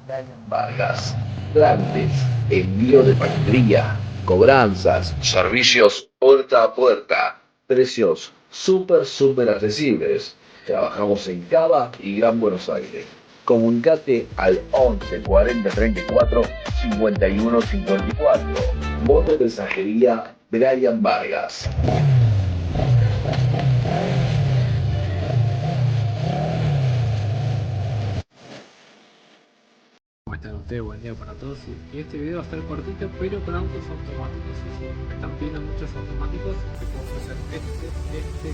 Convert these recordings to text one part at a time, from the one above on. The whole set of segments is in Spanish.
Brian Vargas. Trámites, envío de paquetería, cobranzas, servicios puerta a puerta, precios súper accesibles. Trabajamos en Cava y Gran Buenos Aires. Comunicate al 11 40 34 51 54. Moto de mensajería Brian Vargas. ¿Cómo están ustedes? Buen día para todos. Y este video va a estar cortito, pero con autos automáticos. Sí, sí. Me están pidiendo muchos automáticos. Te puedo ofrecer este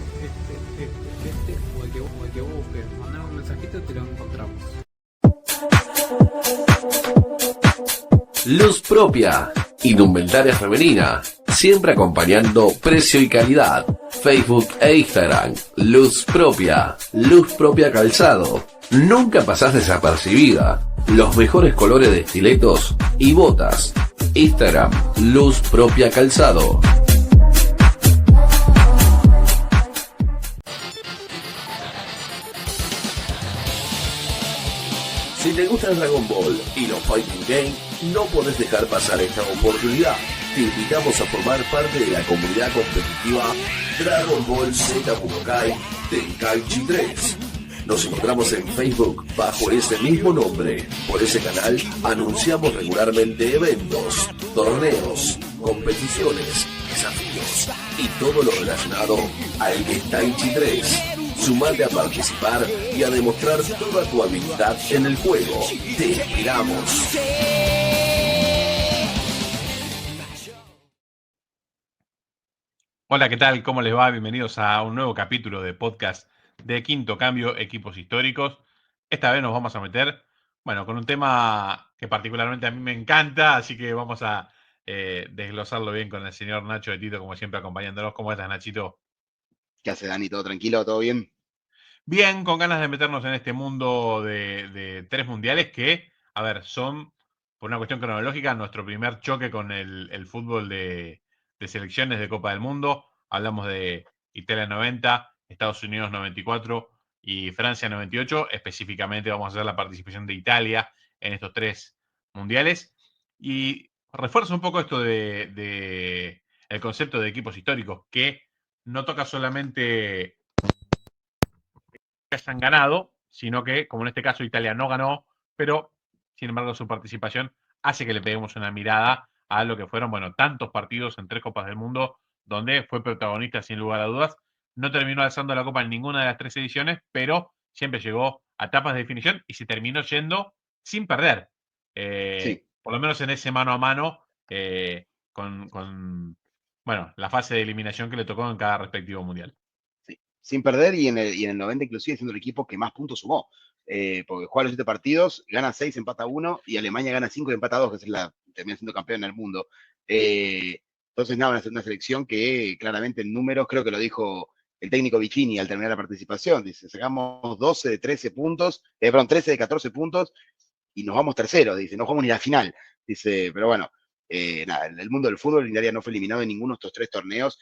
o el que vos busques. Mandame un mensajito y te lo encontramos. Luz propia, indumentaria femenina, siempre acompañando precio y calidad. Facebook e Instagram, Luz propia calzado. Nunca pasás desapercibida. Los mejores colores de estiletos y botas. Instagram, Luz propia calzado. Si te gusta el Dragon Ball y los Fighting Games, no podés dejar pasar esta oportunidad. Te invitamos a formar parte de la comunidad competitiva Dragon Ball Z Budokai Tenkaichi 3. Nos encontramos en Facebook bajo ese mismo nombre. Por ese canal anunciamos regularmente eventos, torneos, competiciones, desafíos y todo lo relacionado al Tenkaichi 3. Sumate a participar y a demostrar toda tu habilidad en el juego. Te esperamos. Hola, ¿qué tal? ¿Cómo les va? Bienvenidos a un nuevo capítulo de podcast de Quinto Cambio, Equipos Históricos. Esta vez nos vamos a meter, bueno, con un tema que particularmente a mí me encanta, así que vamos a desglosarlo bien con el señor Nacho de Tito, como siempre, acompañándonos. ¿Cómo estás, Nachito? ¿Qué hace, Dani? ¿Todo tranquilo? ¿Todo bien? Bien, con ganas de meternos en este mundo de tres mundiales que, a ver, son, por una cuestión cronológica, nuestro primer choque con el fútbol de selecciones de Copa del Mundo. Hablamos de Italia 90, Estados Unidos 94 y Francia 98. Específicamente vamos a hacer la participación de Italia en estos tres mundiales. Y refuerzo un poco esto de el concepto de equipos históricos, que no toca solamente que hayan ganado, sino que, como en este caso Italia no ganó, pero sin embargo su participación hace que le peguemos una mirada a lo que fueron, bueno, tantos partidos en tres Copas del Mundo, donde fue protagonista sin lugar a dudas. No terminó alzando la Copa en ninguna de las tres ediciones, pero siempre llegó a etapas de definición y se terminó yendo sin perder. Sí, Por lo menos en ese mano a mano, bueno, la fase de eliminación que le tocó en cada respectivo mundial. sí. Sin perder y en el 90 inclusive siendo el equipo que más puntos sumó. Porque juega los 7 partidos, gana 6, empata 1 y Alemania gana 5 y empata 2, que es termina siendo campeón del mundo. Entonces, nada, una selección que claramente en números, creo que lo dijo el técnico Vicini al terminar la participación, dice, sacamos 12 de 13 puntos, perdón, 13 de 14 puntos y nos vamos terceros, dice, no jugamos ni la final. Dice, pero bueno, nada, el mundo del fútbol, Italia no fue eliminado en ninguno de estos tres torneos.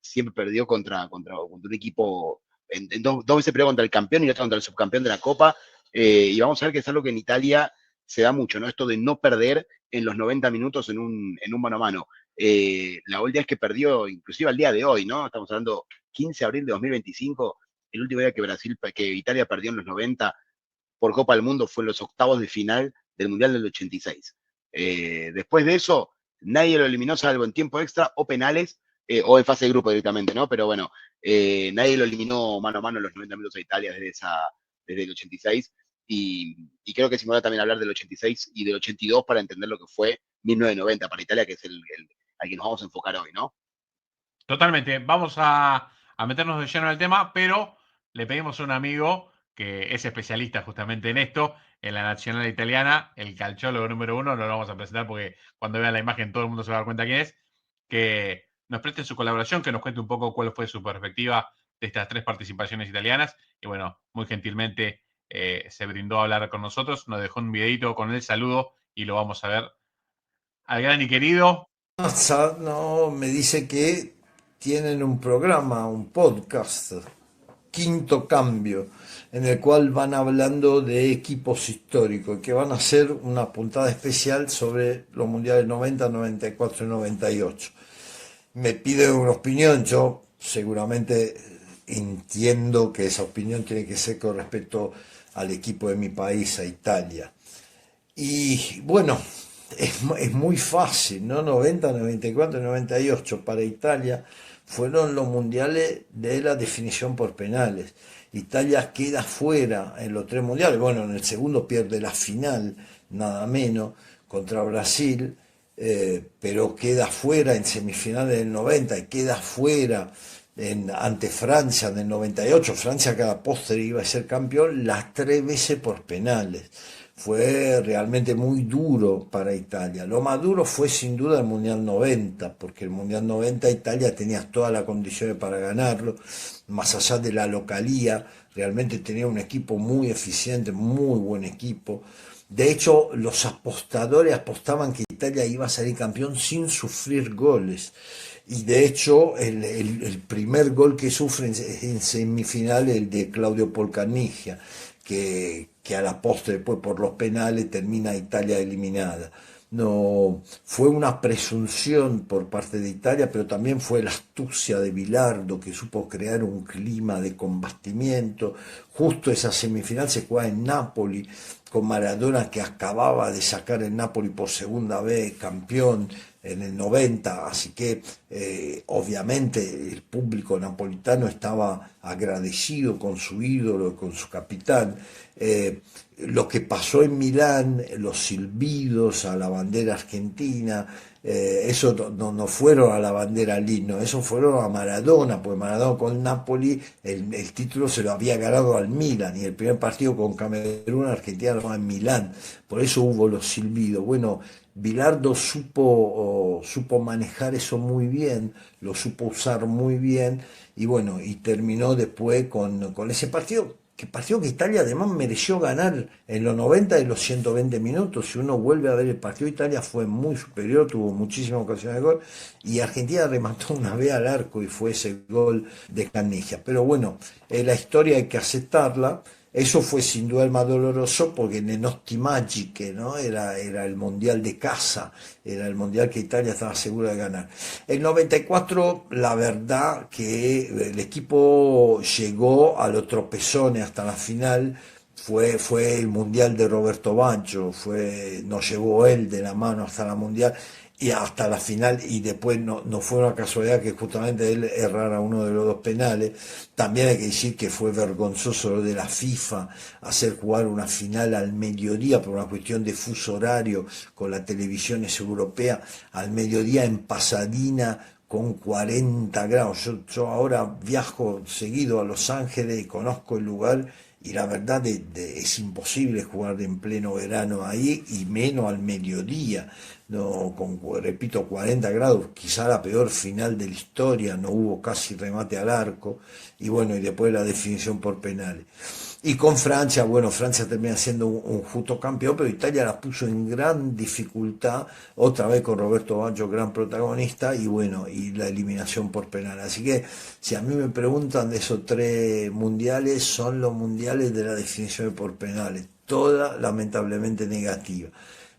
Siempre perdió contra un equipo, en dos veces perdió contra el campeón y otra contra el subcampeón de la Copa. Y vamos a ver que es algo que en Italia se da mucho, ¿no? Esto de no perder en los 90 minutos en un mano a mano. La última vez que perdió, inclusive al día de hoy, ¿no? Estamos hablando 15 de abril de 2025, el último día que Italia perdió en los 90 por Copa del Mundo fue en los octavos de final del Mundial del 86. Después de eso, nadie lo eliminó salvo en tiempo extra o penales, o en fase de grupo directamente, ¿no? Pero bueno, nadie lo eliminó mano a mano en los 90 minutos de Italia desde el 86. Y creo que es importante también hablar del 86 y del 82 para entender lo que fue 1990 para Italia, que es al que nos vamos a enfocar hoy, ¿no? Totalmente. Vamos a meternos de lleno en el tema, pero le pedimos a un amigo que es especialista justamente en esto, en la nacional italiana, el calciólogo número uno, no lo vamos a presentar porque cuando vean la imagen todo el mundo se va a dar cuenta quién es, que nos preste su colaboración, que nos cuente un poco cuál fue su perspectiva de estas tres participaciones italianas. Y bueno, muy gentilmente se brindó a hablar con nosotros, nos dejó un videito con el saludo y lo vamos a ver al gran y querido. No, me dice que tienen un programa, un podcast. quinto cambio, en el cual van hablando de equipos históricos, que van a hacer una puntada especial sobre los mundiales 90, 94 y 98. Me pide una opinión, yo seguramente entiendo que esa opinión tiene que ser con respecto al equipo de mi país, a Italia. Y bueno, es muy fácil, ¿no? 90, 94 y 98 para Italia fueron los mundiales de la definición por penales. Italia queda fuera en los tres mundiales. Bueno, en el segundo pierde la final, nada menos, contra Brasil, pero queda fuera en semifinales del 90 y queda fuera ante Francia en el 98. Francia cada postre iba a ser campeón las tres veces por penales. Fue realmente muy duro para Italia. Lo más duro fue sin duda el Mundial 90, porque el Mundial 90 Italia tenía todas las condiciones para ganarlo, más allá de la localía, realmente tenía un equipo muy eficiente, muy buen equipo. De hecho, los apostadores apostaban que Italia iba a salir campeón sin sufrir goles. Y de hecho, el primer gol que sufre en semifinal, el de Claudio Polcanigia, que a la postre, después por los penales, termina Italia eliminada. No, fue una presunción por parte de Italia, pero también fue la astucia de Bilardo que supo crear un clima de combatimiento. Justo esa semifinal se juega en Nápoli, con Maradona que acababa de sacar el Napoli por segunda vez campeón en el 90, así que obviamente el público napolitano estaba agradecido con su ídolo, con su capitán. Lo que pasó en Milán, los silbidos a la bandera argentina, eso no fueron a la bandera al himno, eso fueron a Maradona, porque Maradona con Napoli el título se lo había ganado al Milan y el primer partido con Camerún Argentina lo fue en Milán, por eso hubo los silbidos. Bueno, Bilardo supo manejar eso muy bien, lo supo usar muy bien y bueno, y terminó después con ese partido que Italia además mereció ganar en los 90 y los 120 minutos. Si uno vuelve a ver el partido, Italia fue muy superior, tuvo muchísimas ocasiones de gol y Argentina remató una vez al arco y fue ese gol de Canigia. Pero bueno, la historia hay que aceptarla. Eso fue sin duda el más doloroso porque Nenotti Magiche, ¿no? Era el mundial de casa, era el mundial que Italia estaba segura de ganar. El 94, la verdad que el equipo llegó a los tropezones hasta la final. Fue el mundial de Roberto Baggio, nos llevó él de la mano hasta la mundial y hasta la final y después no fue una casualidad que justamente él errara uno de los dos penales. También hay que decir que fue vergonzoso lo de la FIFA hacer jugar una final al mediodía por una cuestión de fuso horario con las televisiones europeas al mediodía en Pasadena con 40 grados. Yo ahora viajo seguido a Los Ángeles y conozco el lugar y la verdad es imposible jugar en pleno verano ahí y menos al mediodía, no, repito, 40 grados, quizá la peor final de la historia, no hubo casi remate al arco y bueno, y después la definición por penales. Y con Francia, bueno, Francia termina siendo un justo campeón, pero Italia la puso en gran dificultad, otra vez con Roberto Baggio, gran protagonista, y bueno, y la eliminación por penal. Así que, si a mí me preguntan de esos tres mundiales, son los mundiales de la definición por penales, toda lamentablemente negativa.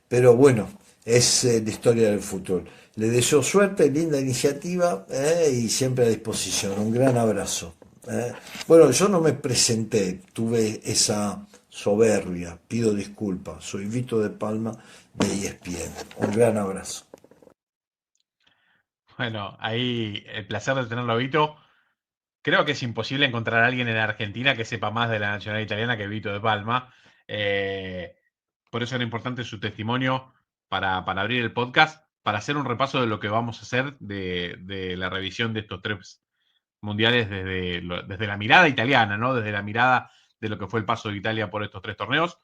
Pero bueno, es la historia del fútbol. Le deseo suerte, linda iniciativa y siempre a disposición. Un gran abrazo. Bueno, yo no me presenté, tuve esa soberbia, pido disculpas. Soy Vito de Palma de ESPN. Un gran abrazo. Bueno, ahí el placer de tenerlo a Vito. Creo que es imposible encontrar a alguien en Argentina que sepa más de la nacionalidad italiana que Vito de Palma. Eh, por eso era importante su testimonio para abrir el podcast, para hacer un repaso de lo que vamos a hacer de la revisión de estos tres mundiales desde la mirada italiana, ¿no? Desde la mirada de lo que fue el paso de Italia por estos tres torneos.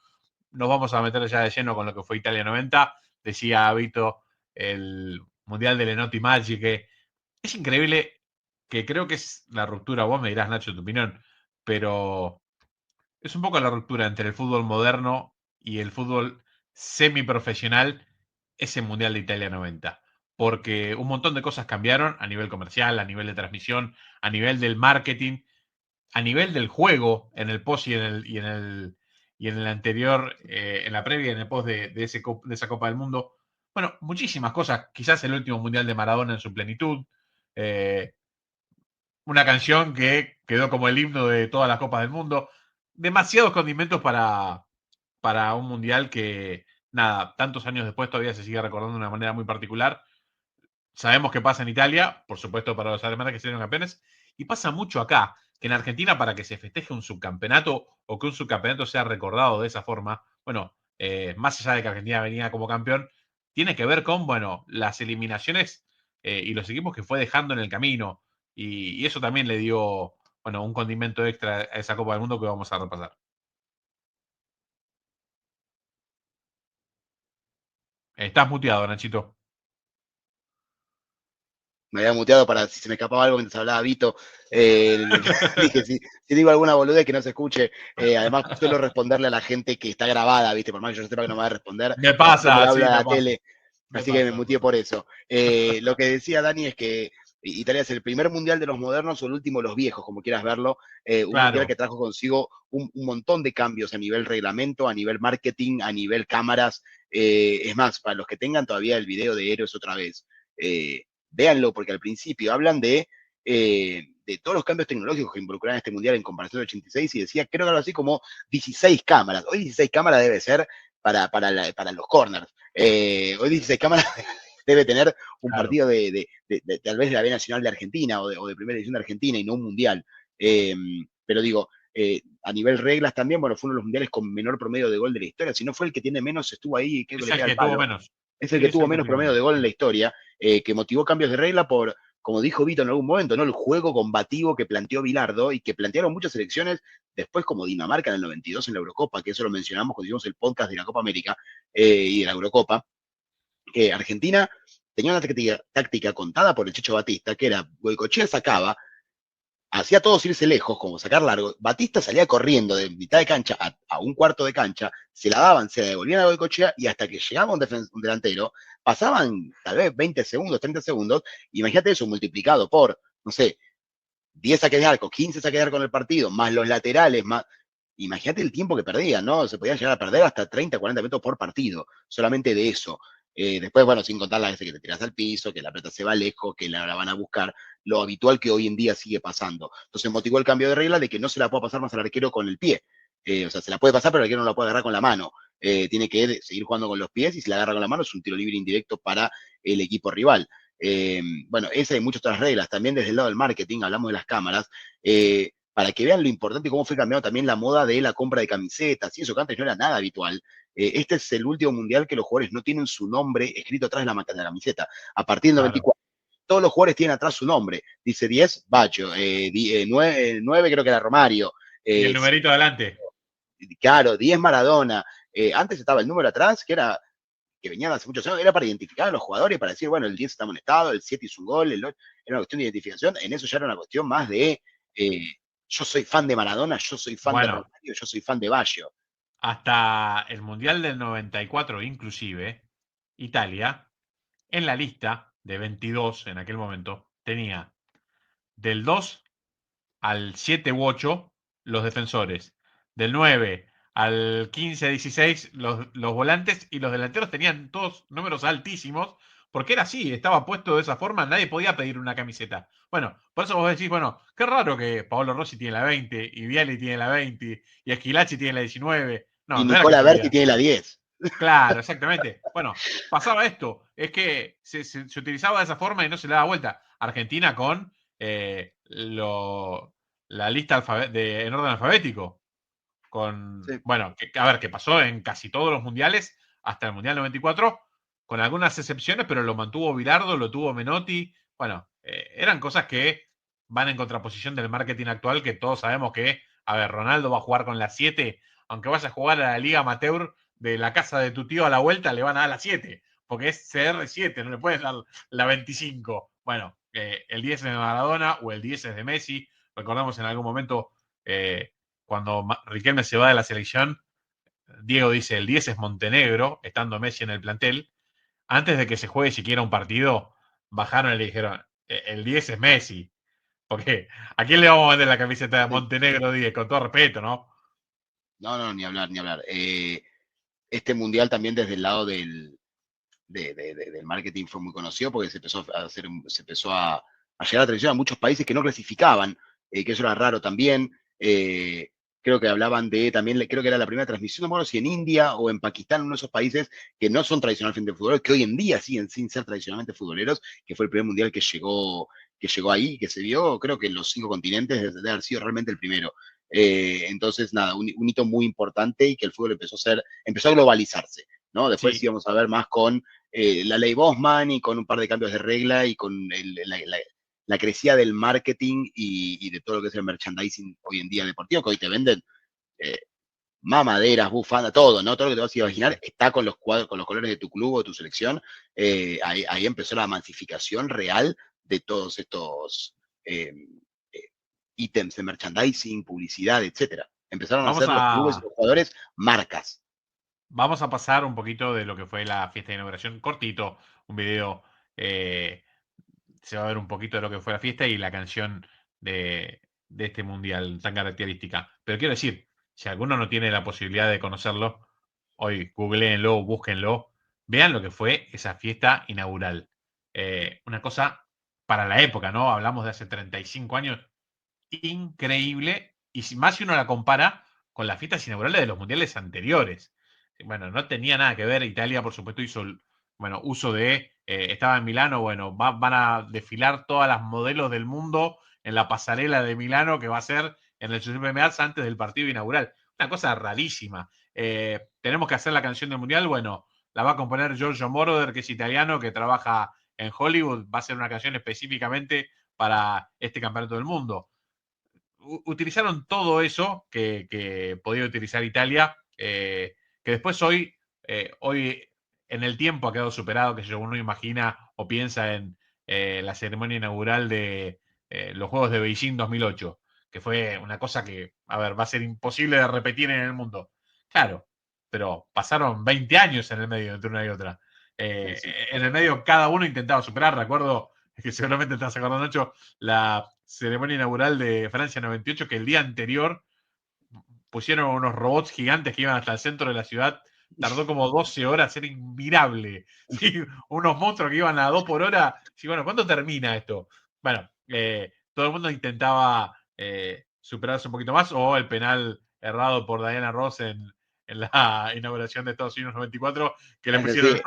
Nos vamos a meter ya de lleno con lo que fue Italia 90. Decía Vito, el Mundial de Lenotti Maggi, que es increíble, que creo que es la ruptura, vos me dirás, Nacho, tu opinión, pero es un poco la ruptura entre el fútbol moderno y el fútbol semiprofesional, ese Mundial de Italia 90. Porque un montón de cosas cambiaron a nivel comercial, a nivel de transmisión, a nivel del marketing. a nivel del juego, en el post y en el anterior, en la previa y en el post de esa Copa del Mundo, bueno, muchísimas cosas. Quizás el último mundial de Maradona en su plenitud. Eh, una canción que quedó como el himno de todas las Copas del Mundo. Demasiados condimentos para un mundial que, nada, tantos años después todavía se sigue recordando de una manera muy particular. Sabemos que pasa en Italia, por supuesto para los alemanes que serían campeones, y pasa mucho acá, que en Argentina para que se festeje un subcampeonato o que un subcampeonato sea recordado de esa forma, bueno, más allá de que Argentina venía como campeón, tiene que ver con, bueno, las eliminaciones y los equipos que fue dejando en el camino, y eso también le dio, bueno, un condimento extra a esa Copa del Mundo que vamos a repasar. Estás muteado, Nachito. Me había muteado para si se me escapaba algo mientras hablaba Vito. Dije, si digo alguna boludez que no se escuche. Además, suelo responderle a la gente que está grabada, ¿viste? Por más que yo sepa que no me va a responder, Me la gente me pasa, sí, habla a me la pasa. tele. Así que me muteé por eso. Lo que decía Dani es que Italia es el primer mundial de los modernos o el último de los viejos, como quieras verlo. Un Claro. mundial que trajo consigo un montón de cambios a nivel reglamento, a nivel marketing, a nivel cámaras. Es más, para los que tengan todavía el video de Héroes otra vez, véanlo, porque al principio hablan de todos los cambios tecnológicos que involucran este mundial en comparación al 86 y decía, creo que algo así como 16 cámaras. Hoy 16 cámaras debe ser para los corners. Hoy 16 cámaras debe tener un Claro. partido de tal vez de la B Nacional de Argentina o de Primera División de Argentina y no un mundial. Pero digo, a nivel reglas también, bueno, fue uno de los mundiales con menor promedio de gol de la historia. Si no fue el que tiene menos, estuvo ahí, creo que Es le el pega que el palo. tuvo menos. Es el Sí, que es tuvo el que menos tuvo promedio de menos. gol en la historia, que motivó cambios de regla por, como dijo Vito en algún momento, ¿no? El juego combativo que planteó Bilardo y que plantearon muchas selecciones después, como Dinamarca en el 92 en la Eurocopa, que eso lo mencionamos cuando hicimos el podcast de la Copa América y de la Eurocopa. Argentina tenía una táctica contada por el Checho Batista, que era Goicoechea sacaba, hacía todos irse lejos, como sacar largo. Batista salía corriendo de mitad de cancha a un cuarto de cancha, se la daban, se la devolvían a Goicoechea y hasta que llegaba un delantero, pasaban tal vez 20 segundos, 30 segundos. Imagínate eso multiplicado por, no sé, 10 saques de arco, 15 saques de arco en el partido, más los laterales, más. Imagínate el tiempo que perdían, ¿no? Se podían llegar a perder hasta 30, 40 metros por partido, solamente de eso. Después, bueno, sin contar las veces que te tiras al piso, que la pelota se va lejos, que la van a buscar, lo habitual que hoy en día sigue pasando. Entonces motivó el cambio de regla de que no se la pueda pasar más al arquero con el pie. O sea, se la puede pasar, pero el arquero no la puede agarrar con la mano. Tiene que seguir jugando con los pies y si la agarra con la mano es un tiro libre indirecto para el equipo rival. Bueno, esa y muchas otras reglas. También desde el lado del marketing, hablamos de las cámaras, para que vean lo importante y cómo fue cambiando también la moda de la compra de camisetas, y eso que antes no era nada habitual. Este es el último mundial que los jugadores no tienen su nombre escrito atrás de la camiseta. A partir del Claro. 94, todos los jugadores tienen atrás su nombre. Dice 10, Bacho, 9 creo que era Romario. Y el numerito adelante. Claro, 10 Maradona. Antes estaba el número atrás, que venían hace muchos años, era para identificar a los jugadores, para decir, bueno, el 10 está amonestado, el 7 hizo un gol, era una cuestión de identificación. En eso ya era una cuestión más de yo soy fan de Maradona, yo soy fan de Romario, yo soy fan de Baggio. Hasta el Mundial del 94, inclusive, Italia, en la lista de 22 en aquel momento, tenía del 2 al 7 u 8 los defensores, del 9 al 15, 16 los volantes, y los delanteros tenían todos números altísimos, porque era así, estaba puesto de esa forma, nadie podía pedir una camiseta. Bueno, por eso vos decís, bueno, qué raro que Paolo Rossi tiene la 20, y Viali tiene la 20, y Esquilachi tiene la 19. No, Y no era Nicola Berti casualidad. tiene la 10. Claro, exactamente. Bueno, pasaba esto, es que se utilizaba de esa forma y no se le daba vuelta. Argentina con la lista en orden alfabético. Sí. Bueno, a ver, que pasó en casi todos los mundiales, hasta el Mundial 94, con algunas excepciones, pero lo mantuvo Bilardo, lo tuvo Menotti. Bueno, eran cosas que van en contraposición del marketing actual, que todos sabemos que, a ver, Ronaldo va a jugar con la 7, aunque vaya a jugar a la Liga Amateur de la casa de tu tío a la vuelta, le van a dar la 7, porque es CR7, no le puedes dar la 25. Bueno, el 10 es de Maradona o el 10 es de Messi. Recordamos en algún momento, cuando Riquelme se va de la selección, Diego dice, el 10 es Montenegro, estando Messi en el plantel. Antes de que se juegue siquiera un partido, bajaron y le dijeron, el 10 es Messi. Porque ¿a quién le vamos a vender la camiseta de Montenegro 10? Con todo respeto, ¿no? No, ni hablar, ni hablar. Este mundial también desde el lado del marketing fue muy conocido porque se empezó a llegar a la televisión a muchos países que no clasificaban, que eso era raro también. Creo que hablaban también creo que era la primera transmisión, no me acuerdo si en India o en Pakistán, uno de esos países que no son tradicionalmente futboleros, que hoy en día siguen sin ser tradicionalmente futboleros, que fue el primer mundial que llegó ahí, que se vio, creo que en los 5 continentes, debe haber sido realmente el primero. Entonces, nada, un hito muy importante y que el fútbol empezó a globalizarse, ¿no? Después Sí. íbamos a ver más con la ley Bosman y con un par de cambios de regla y con la crecida del marketing y de todo lo que es el merchandising hoy en día deportivo, que hoy te venden mamaderas, bufandas, todo, ¿no? Todo lo que te vas a imaginar está con los cuadros, con los colores de tu club o de tu selección. Ahí empezó la masificación real de todos estos ítems de merchandising, publicidad, etcétera. Empezaron a Vamos ser los clubes y a, los jugadores marcas. vamos a pasar un poquito de lo que fue la fiesta de inauguración. Cortito, un video. Se va a ver un poquito de lo que fue la fiesta y la canción de este mundial tan característica. Pero quiero decir, si alguno no tiene la posibilidad de conocerlo, hoy googleenlo, búsquenlo, vean lo que fue esa fiesta inaugural. Una cosa para la época, ¿no? Hablamos de hace 35 años, increíble, y más si uno la compara con las fiestas inaugurales de los mundiales anteriores. Bueno, no tenía nada que ver. Italia, por supuesto, hizo uso de, estaba en Milano, bueno, van a desfilar todas las modelos del mundo en la pasarela de Milano que va a ser en el Giuseppe Meazza antes del partido inaugural. Una cosa rarísima. Tenemos que hacer la canción del mundial, bueno, la va a componer Giorgio Moroder, que es italiano, que trabaja en Hollywood, va a ser una canción específicamente para este campeonato del mundo. Utilizaron todo eso que podía utilizar Italia, que después hoy en el tiempo ha quedado superado, que uno imagina o piensa en la ceremonia inaugural de los Juegos de Beijing 2008, que fue una cosa que, a ver, va a ser imposible de repetir en el mundo. Claro, pero pasaron 20 años en el medio entre una y otra. Sí. En el medio cada uno intentaba superar. Recuerdo que seguramente te vas acordando, Nacho, la ceremonia inaugural de Francia 98, que el día anterior pusieron unos robots gigantes que iban hasta el centro de la ciudad. Tardó como 12 horas, era invirable. ¿Sí? Unos monstruos que iban a 2 por hora. Sí, bueno, ¿cuándo termina esto? Bueno, todo el mundo intentaba superarse un poquito más, o el penal errado por Diana Ross en la inauguración de Estados Unidos 94, que le pusieron Sí.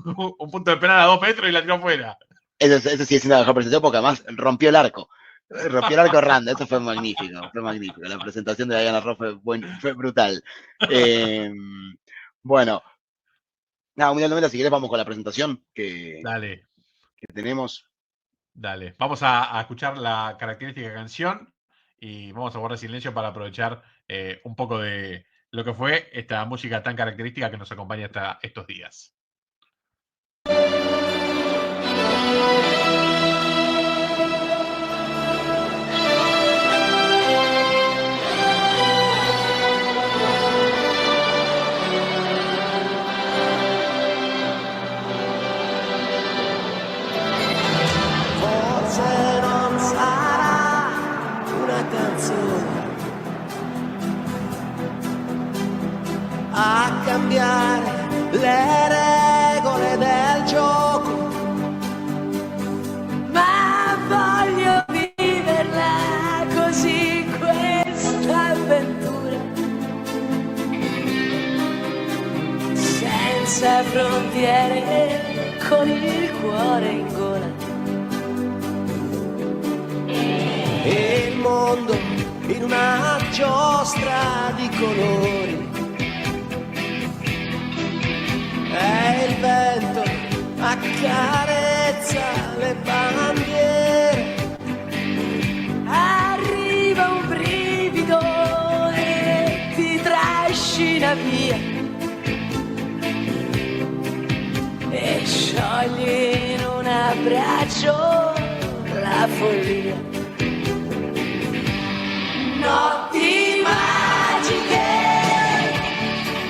un punto de penal a 2 metros y la tiró fuera. Eso sí es una mejor presentación porque además rompió el arco. Rompió el arco Randa, eso fue magnífico, fue magnífico. La presentación de Diana Ross fue brutal. Bueno, nada, Mundial 90, si querés vamos con la presentación Dale, que tenemos. dale. Vamos a escuchar la característica canción y vamos a guardar silencio para aprovechar un poco de lo que fue esta música tan característica que nos acompaña hasta estos días. Forse non sarà una canzone a cambiare le regole del gioco, ma voglio viverla così questa avventura, senza frontiere, con il cuore in gola. E il mondo in una giostra di colori, e il vento accarezza le bandiere, arriva un brivido e ti trascina via e sciogli in un abbraccio la follia. Notti magiche,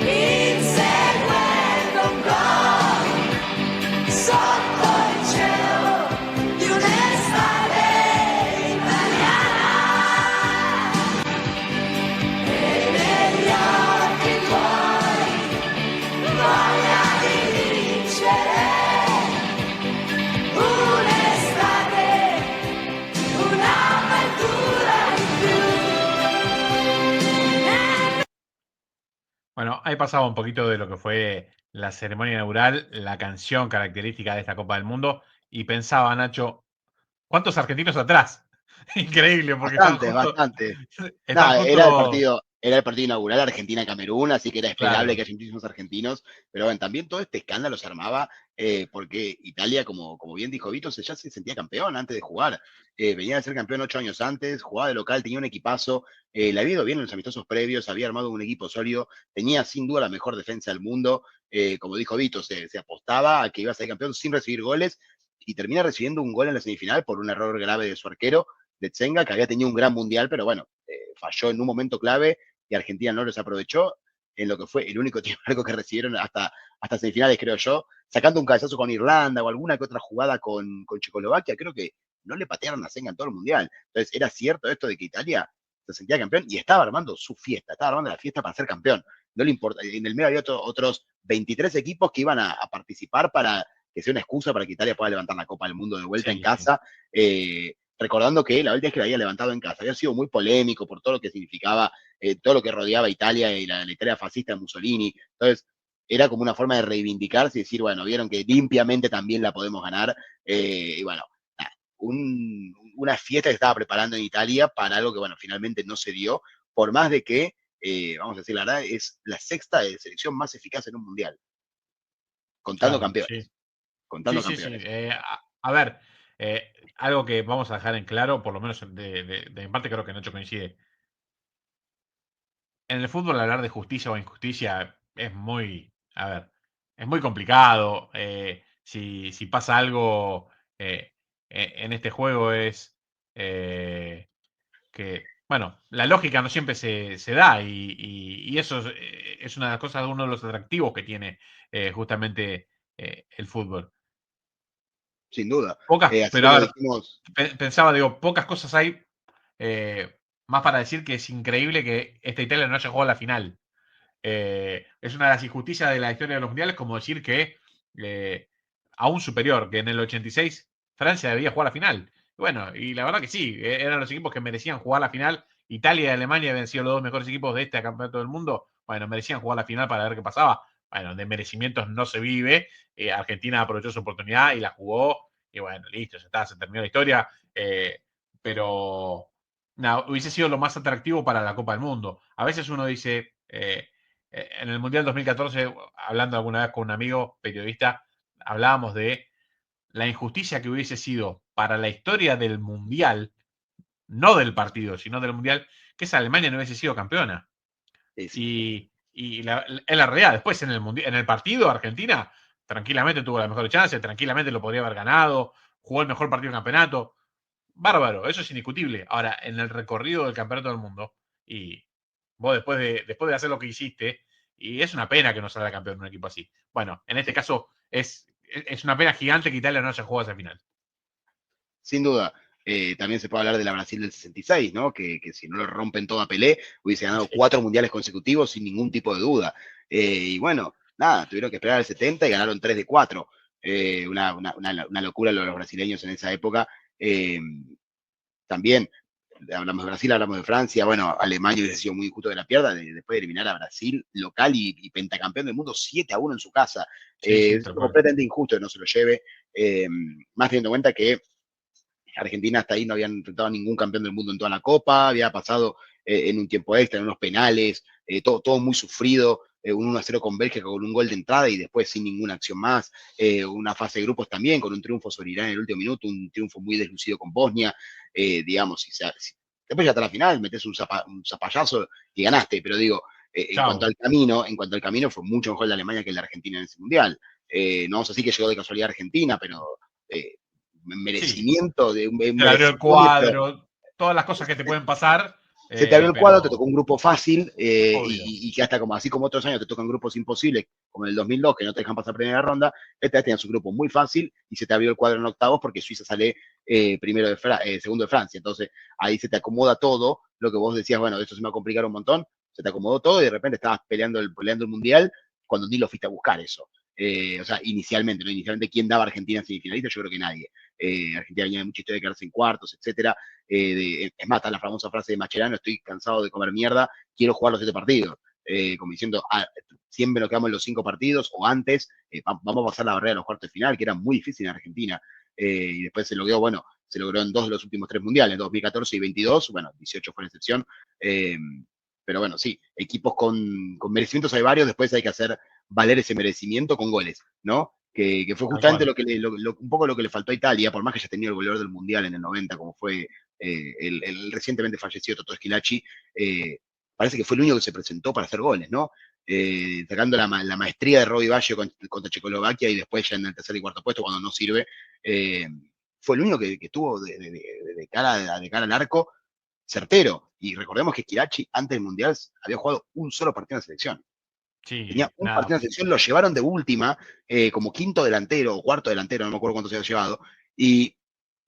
inseguendo un gol, sotto il cielo di un'estate invernale. Bueno, ahí pasaba un poquito de lo que fue la ceremonia inaugural, la canción característica de esta Copa del Mundo, y pensaba, Nacho, ¿cuántos argentinos atrás? Increíble, porque Bastante, bastante. están Nada, justo, era el partido inaugural Argentina-Camerún, así que era esperable que claro, haya muchísimos argentinos, pero bueno, también todo este escándalo se armaba porque Italia, como bien dijo Vito, ya se sentía campeón antes de jugar. Venía de ser campeón 8 años antes, jugaba de local, tenía un equipazo, le había ido bien en los amistosos previos, había armado un equipo sólido, tenía sin duda la mejor defensa del mundo. Como dijo Vito, se apostaba a que iba a ser campeón sin recibir goles y termina recibiendo un gol en la semifinal por un error grave de su arquero de Tsenga, que había tenido un gran mundial, pero bueno, falló en un momento clave y Argentina no los aprovechó en lo que fue el único tiempo que recibieron hasta semifinales, creo yo, sacando un cabezazo con Irlanda o alguna que otra jugada con Checoslovaquia, creo que no le patearon a Tsenga en todo el mundial. Entonces, era cierto esto de que Italia se sentía campeón y estaba armando su fiesta, estaba armando la fiesta para ser campeón. No le importa, en el medio había otros 23 equipos que iban a participar para que sea una excusa para que Italia pueda levantar la Copa del Mundo de vuelta en sí, sí. casa. Recordando que la última vez que la había levantado en casa había sido muy polémico por todo lo que significaba, todo lo que rodeaba a Italia y la Italia fascista de Mussolini. Entonces, era como una forma de reivindicarse y decir, bueno, vieron que limpiamente también la podemos ganar. Y bueno, una fiesta que estaba preparando en Italia para algo que, bueno, finalmente no se dio, por más de que, vamos a decir la verdad, es la sexta selección más eficaz en un mundial, contando Claro, sí. campeones, Sí, contando sí, sí. campeones. A ver, algo que vamos a dejar en claro, por lo menos de mi parte creo que Nacho coincide. En el fútbol hablar de justicia o injusticia es muy, a ver, es muy complicado. Si pasa algo en este juego es que, bueno, la lógica no siempre se da y eso es una de las cosas, uno de los atractivos que tiene justamente el fútbol. Sin duda. Pocas, Así pero a como ver, dijimos, pensaba, digo, pocas cosas hay más para decir que es increíble que esta Italia no haya jugado la final. Es una de las injusticias de la historia de los mundiales, como decir que eh, aún superior, que en el 86 Francia debía jugar la final. Bueno, y la verdad que sí, eran los equipos que merecían jugar la final. Italia y Alemania habían sido los dos mejores equipos de este campeonato del mundo. Bueno, merecían jugar la final para ver qué pasaba. Bueno, de merecimientos no se vive. Argentina aprovechó su oportunidad y la jugó. Y bueno, listo, ya está, se terminó la historia. Pero no, hubiese sido lo más atractivo para la Copa del Mundo. A veces uno dice, en el Mundial 2014, hablando alguna vez con un amigo periodista, hablábamos de la injusticia que hubiese sido para la historia del Mundial, no del partido, sino del Mundial, que esa Alemania no hubiese sido campeona. es Y es la realidad. Después en el partido, Argentina tranquilamente tuvo la mejor chance, tranquilamente lo podría haber ganado, jugó el mejor partido del campeonato. Bárbaro, eso es indiscutible. Ahora, en el recorrido del campeonato del mundo, y vos después de hacer lo que hiciste, y es una pena que no salga campeón un equipo así. Bueno, en este caso es una pena gigante que Italia no haya jugado esa final. sin duda. También se puede hablar de la Brasil del 66, ¿no? Que si no lo rompen toda Pelé, hubiese ganado Sí, 4 mundiales consecutivos sin ningún tipo de duda. Y bueno, nada, tuvieron que esperar al 70 y ganaron 3 de 4. Una locura lo de los brasileños en esa época. Eh, También, hablamos de Brasil, hablamos de Francia, bueno, Alemania hubiese sido muy injusto de la pierda, después de eliminar a Brasil local y pentacampeón del mundo 7-1 en su casa. sí, sí, Es tal cual. completamente injusto que no se lo lleve, más teniendo en cuenta que Argentina hasta ahí no habían enfrentado a ningún campeón del mundo en toda la Copa, había pasado en un tiempo extra, en unos penales, todo muy sufrido, un 1-0 con Bélgica con un gol de entrada y después sin ninguna acción más, una fase de grupos también con un triunfo sobre Irán en el último minuto, un triunfo muy deslucido con Bosnia, digamos, después ya hasta la final metes un zapallazo y ganaste, pero digo, Chao. en cuanto al camino fue mucho mejor la Alemania que la Argentina en ese mundial. No vamos a decir que llegó de casualidad a Argentina, pero Sí, merecimiento de un se le abrió el merecimiento. cuadro, todas las cosas que te pueden pasar, Se te abrió el cuadro, te tocó pero un grupo fácil obvio. y que hasta como así como otros años te tocan grupos imposibles, como en el 2002, que no te dejan pasar primera ronda, esta vez tenías un grupo muy fácil y se te abrió el cuadro en octavos porque Suiza sale segundo de Francia. Entonces ahí se te acomoda todo, lo que vos decías, bueno, esto se me va a complicar un montón, se te acomodó todo y de repente estabas peleando el mundial cuando ni lo fuiste a buscar eso. O sea, inicialmente, ¿no? Inicialmente, ¿quién daba a Argentina en semifinalista? Yo creo que nadie. Argentina venía de mucha historia de quedarse en cuartos, etcétera. Es más, está la famosa frase de Mascherano, estoy cansado de comer mierda, quiero jugar los 7 partidos. como diciendo, siempre nos quedamos en los 5 partidos, o antes, vamos a pasar la barrera de los cuartos de final, que era muy difícil en Argentina. Y después se logró, bueno, se logró en 2 de los últimos 3 mundiales, 2014 y 22, bueno, 18 fue la excepción. Pero bueno, sí, equipos con merecimientos hay varios, después hay que hacer valer ese merecimiento con goles, ¿no? Que fue justamente un poco lo que le faltó a Italia, por más que haya tenido el goleador del Mundial en el 90, como fue el recientemente fallecido Totò Schillaci, parece que fue el único que se presentó para hacer goles, ¿no? Sacando la maestría de Robbie Baggio contra Checoslovaquia y después ya en el tercer y cuarto puesto cuando no sirve, fue el único que estuvo de cara al arco certero. Y recordemos que Schillaci antes del Mundial había jugado un solo partido en la selección. Sí, Tenía un nada. partido en la selección, lo llevaron de última, como quinto delantero o cuarto delantero, no me acuerdo cuánto se había llevado, y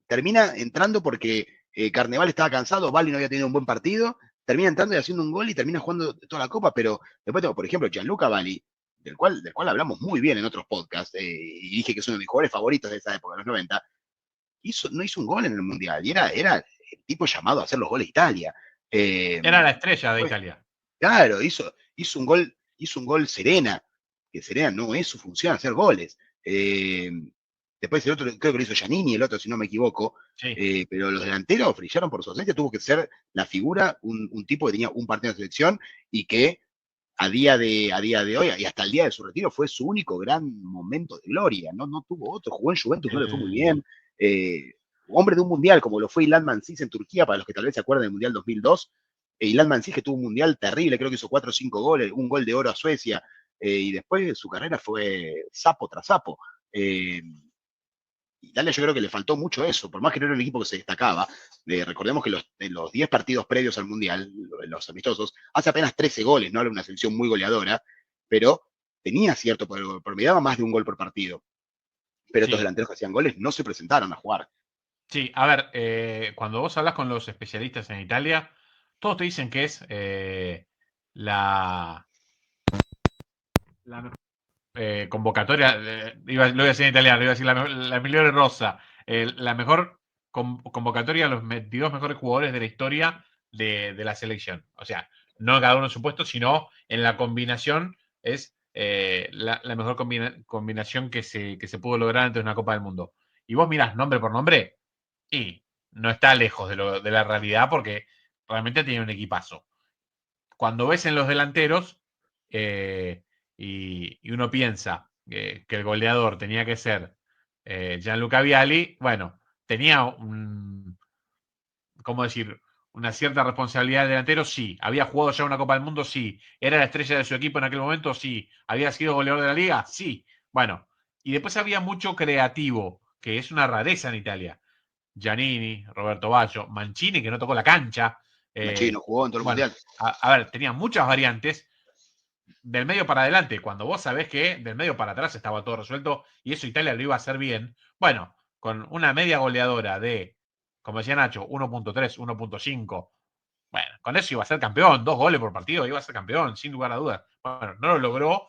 termina entrando porque Carneval estaba cansado, Bali no había tenido un buen partido, termina entrando y haciendo un gol y termina jugando toda la copa, pero después tengo, por ejemplo, Gianluca Bali, del cual hablamos muy bien en otros podcasts, y dije que es uno de mis jugadores favoritos de esa época, de los 90, no hizo un gol en el Mundial, y era el tipo llamado a hacer los goles de Italia. Era la estrella de Italia. Claro, hizo un gol Serena, que Serena no es su función hacer goles. Después el otro, creo que lo hizo Giannini, el otro, si no me equivoco. Sí. Pero los delanteros brillaron por su ausencia, tuvo que ser la figura, un tipo que tenía un partido de selección y que a día de hoy y hasta el día de su retiro fue su único gran momento de gloria, no tuvo otro, jugó en Juventus, no le fue muy bien. Hombre de un mundial, como lo fue Ilan Mansic en Turquía, para los que tal vez se acuerdan del Mundial 2002, Ilan Mansic que tuvo un mundial terrible, creo que hizo 4 o 5 goles, un gol de oro a Suecia, y después su carrera fue sapo tras sapo. Italia yo creo que le faltó mucho eso, por más que no era el equipo que se destacaba. Recordemos que en los 10 partidos previos al Mundial, los amistosos, hace apenas 13 goles, no era una selección muy goleadora, pero tenía cierto, promediaba más de un gol por partido. Pero Sí. estos delanteros que hacían goles no se presentaron a jugar. Sí, a ver, cuando vos hablas con los especialistas en Italia, todos te dicen que es la convocatoria, lo iba a decir en italiano, iba a decir la migliore rosa, la mejor convocatoria a los 22 mejores jugadores de la historia de la selección. O sea, no cada uno en su puesto, sino en la combinación es la mejor combinación que se pudo lograr antes de una Copa del Mundo. Y vos mirás nombre por nombre y no está lejos de la realidad porque realmente tiene un equipazo. Cuando ves en los delanteros y uno piensa que el goleador tenía que ser Gianluca Vialli, bueno, tenía ¿cómo decir? Una cierta responsabilidad de delantero, sí. Había jugado ya una Copa del Mundo, sí. Era la estrella de su equipo en aquel momento, sí. Había sido goleador de la liga, sí. Bueno, y después había mucho creativo, que es una rareza en Italia. Giannini, Roberto Baggio, Mancini, que no tocó la cancha. Mancini no jugó en todo el Bueno, mundial. a ver, tenía muchas variantes del medio para adelante, cuando vos sabés que del medio para atrás estaba todo resuelto y eso Italia lo iba a hacer bien, bueno, con una media goleadora de, como decía Nacho, 1.3, 1.5, bueno, con eso iba a ser campeón, 2 goles por partido, iba a ser campeón, sin lugar a dudas. Bueno, no lo logró,